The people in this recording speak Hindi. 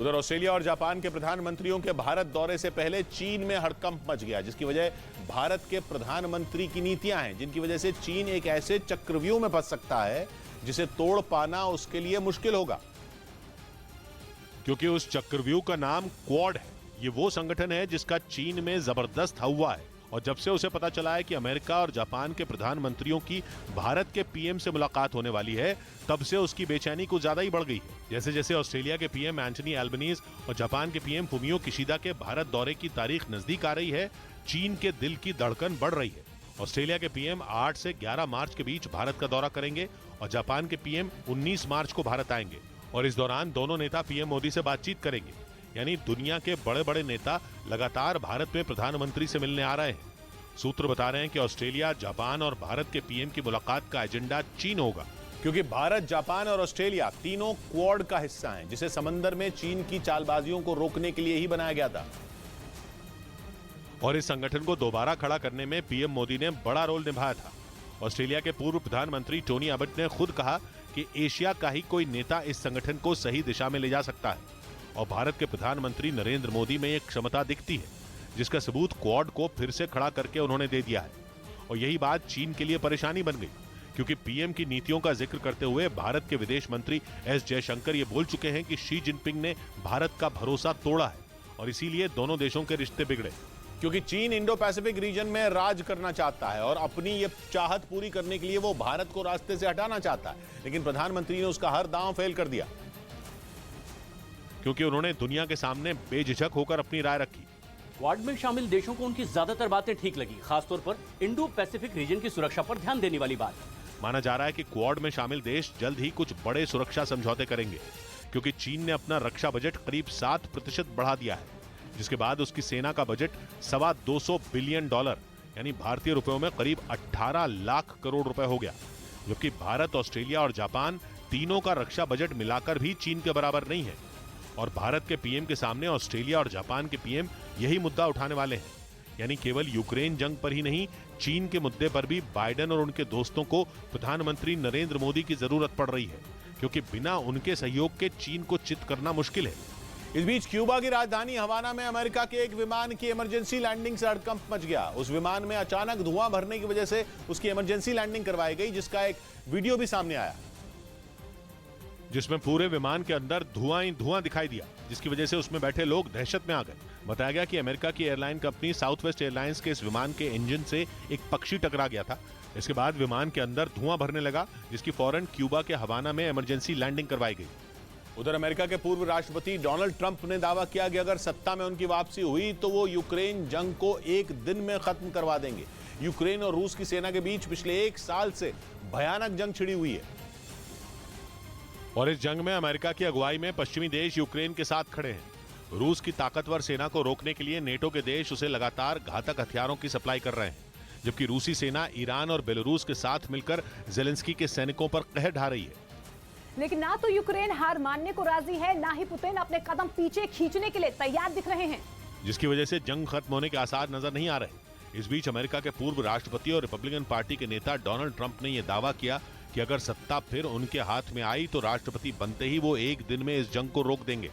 उधर ऑस्ट्रेलिया और जापान के प्रधानमंत्रियों के भारत दौरे से पहले चीन में हड़कंप मच गया, जिसकी वजह भारत के प्रधानमंत्री की नीतियां हैं, जिनकी वजह से चीन एक ऐसे चक्रव्यूह में फंस सकता है जिसे तोड़ पाना उसके लिए मुश्किल होगा। क्योंकि उस चक्रव्यूह का नाम क्वाड है। ये वो संगठन है जिसका चीन में जबरदस्त हवा है, और जब से उसे पता चला है कि अमेरिका और जापान के प्रधानमंत्रियों की भारत के पीएम से मुलाकात होने वाली है, तब से उसकी बेचैनी कुछ ज्यादा ही बढ़ गई है। जैसे जैसे ऑस्ट्रेलिया के पीएम एंथनी एल्बनीज और जापान के पीएम फुमियो किशिदा के भारत दौरे की तारीख नजदीक आ रही है, चीन के दिल की धड़कन बढ़ रही है। ऑस्ट्रेलिया के पीएम 8 से 11 मार्च के बीच भारत का दौरा करेंगे और जापान के पीएम 19 मार्च को भारत आएंगे, और इस दौरान दोनों नेता पीएम मोदी से बातचीत करेंगे। यानी दुनिया के बड़े बड़े नेता लगातार भारत में प्रधानमंत्री से मिलने आ रहे हैं। सूत्र बता रहे हैं कि ऑस्ट्रेलिया, जापान और भारत के पीएम की मुलाकात का एजेंडा चीन होगा, क्योंकि भारत, जापान और ऑस्ट्रेलिया तीनों क्वाड का हिस्सा हैं, जिसे समंदर में चीन की चालबाजियों को रोकने के लिए ही बनाया गया था। और इस संगठन को दोबारा खड़ा करने में पीएम मोदी ने बड़ा रोल निभाया था। ऑस्ट्रेलिया के पूर्व प्रधानमंत्री टोनी अबट ने खुद कहा कि एशिया का ही कोई नेता इस संगठन को सही दिशा में ले जा सकता है, और भारत के प्रधानमंत्री नरेंद्र मोदी में एक क्षमता दिखती है, जिसका सबूत क्वाड को फिर से खड़ा करके उन्होंने दे दिया है। और यही बात चीन के लिए परेशानी बन गई, क्योंकि पीएम की नीतियों का जिक्र करते हुए भारत के विदेश मंत्री एस जयशंकर ये बोल चुके हैं कि शी जिनपिंग ने भारत का भरोसा तोड़ा है, और इसीलिए दोनों देशों के रिश्ते बिगड़े। क्योंकि चीन इंडो पैसिफिक रीजन में राज करना चाहता है, और अपनी ये चाहत पूरी करने के लिए वो भारत को रास्ते से हटाना चाहता है, लेकिन प्रधानमंत्री ने उसका हर दांव फेल कर दिया, क्योंकि उन्होंने दुनिया के सामने बेझिझक होकर अपनी राय रखी। क्वाड में शामिल देशों को उनकी ज्यादातर बातें ठीक लगी, खासतौर पर इंडो पैसिफिक रीजन की सुरक्षा पर ध्यान देने वाली बात। माना जा रहा है कि क्वाड में शामिल देश जल्द ही कुछ बड़े सुरक्षा समझौते करेंगे, क्योंकि चीन ने अपना रक्षा बजट करीब 7% बढ़ा दिया है, जिसके बाद उसकी सेना का बजट $225 बिलियन यानी भारतीय रुपयों में करीब 18 लाख करोड़ रुपए हो गया। जबकि भारत, ऑस्ट्रेलिया और जापान तीनों का रक्षा बजट मिलाकर भी चीन के बराबर नहीं है, और भारत के पीएम के सामने ऑस्ट्रेलिया और जापान के पीएम यही मुद्दा उठाने वाले हैं। यानी केवल यूक्रेन जंग पर ही नहीं, चीन के मुद्दे पर भी बाइडेन और उनके दोस्तों को प्रधानमंत्री नरेंद्र मोदी की जरूरत पड़ रही है, क्योंकि बिना उनके सहयोग के चीन को चित करना मुश्किल है। इस बीच क्यूबा की राजधानी हवाना में अमेरिका के एक विमान की इमरजेंसी लैंडिंग से हड़कंप मच गया। उस विमान में अचानक धुआं भरने की वजह से उसकी इमरजेंसी लैंडिंग करवाई गई, जिसका एक वीडियो भी सामने आया, जिसमें पूरे विमान के अंदर धुआं ही धुआं दिखाई दिया, जिसकी वजह से उसमें बैठे लोग दहशत में आ गए। बताया गया कि अमेरिका की airline company south west airlines के इस विमान के इंजन से एक पक्षी टकरा गया था। इसके बाद विमान के अंदर धुआं भरने लगा, जिसकी फौरन क्यूबा के हवाना में इमरजेंसी लैंडिंग करवाई गई। उधर अमेरिका के पूर्व राष्ट्रपति डोनाल्ड ट्रंप ने दावा किया कि अगर सत्ता में उनकी वापसी हुई तो वो यूक्रेन जंग को एक दिन में खत्म करवा देंगे। यूक्रेन और रूस की सेना के बीच पिछले 1 साल से भयानक जंग छिड़ी हुई है, और इस जंग में अमेरिका की अगुवाई में पश्चिमी देश यूक्रेन के साथ खड़े हैं। रूस की ताकतवर सेना को रोकने के लिए नेटो के देश उसे लगातार घातक हथियारों की सप्लाई कर रहे हैं, जबकि रूसी सेना ईरान और बेलारूस के साथ मिलकर जेलेंस्की के सैनिकों पर कहर ढा रही है। लेकिन ना तो यूक्रेन हार मानने को राजी है, ना ही पुतिन अपने कदम पीछे खींचने के लिए तैयार दिख रहे हैं, जिसकी वजह से जंग खत्म होने के आसार नजर नहीं आ रहे। इस बीच अमेरिका के पूर्व राष्ट्रपति और रिपब्लिकन पार्टी के नेता डोनाल्ड ट्रंप ने यह दावा किया कि अगर सत्ता फिर उनके हाथ में आई तो राष्ट्रपति बनते ही वो एक दिन में इस जंग को रोक देंगे।